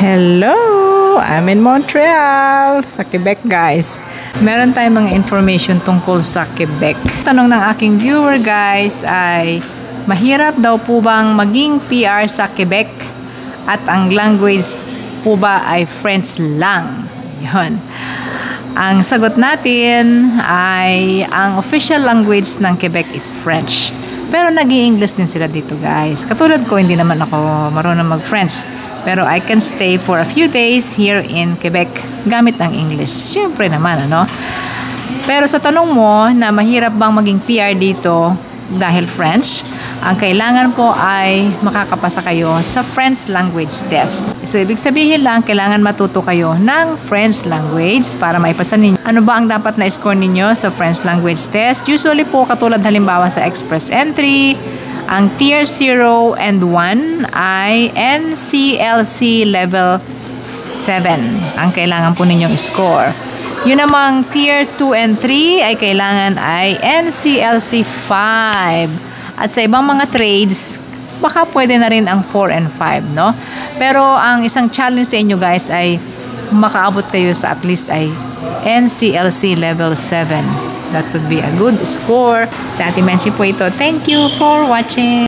Hello! I'm in Montreal, sa Quebec guys. Meron tayong mga information tungkol sa Quebec. Tanong ng aking viewer guys ay, mahirap daw po bang maging PR sa Quebec? At ang language po ba ay French lang? Yun. Ang sagot natin ay, ang official language ng Quebec is French. Pero nag-i-English din sila dito guys. Katulad ko, hindi naman ako marunong mag-French. Pero I can stay for a few days here in Quebec gamit ang English. Siyempre naman, ano? Pero sa tanong mo na mahirap bang maging PR dito dahil French, ang kailangan po ay makakapasa kayo sa French language test. So, ibig sabihin lang, kailangan matuto kayo ng French language para maipasa ninyo. Ano ba ang dapat na score ninyo sa French language test? Usually po, katulad halimbawa sa Express Entry, ang Tier 0 and 1 ay NCLC Level 7 ang kailangan po ninyong score. Yun namang Tier 2 and 3 ay kailangan ay NCLC 5. At sa ibang mga trades, baka pwede na rin ang 4 and 5, no? Pero ang isang challenge sa inyo guys ay makaabot kayo sa at least ay NCLC Level 7. That would be a good score. Sa ating mention po ito. Thank you for watching.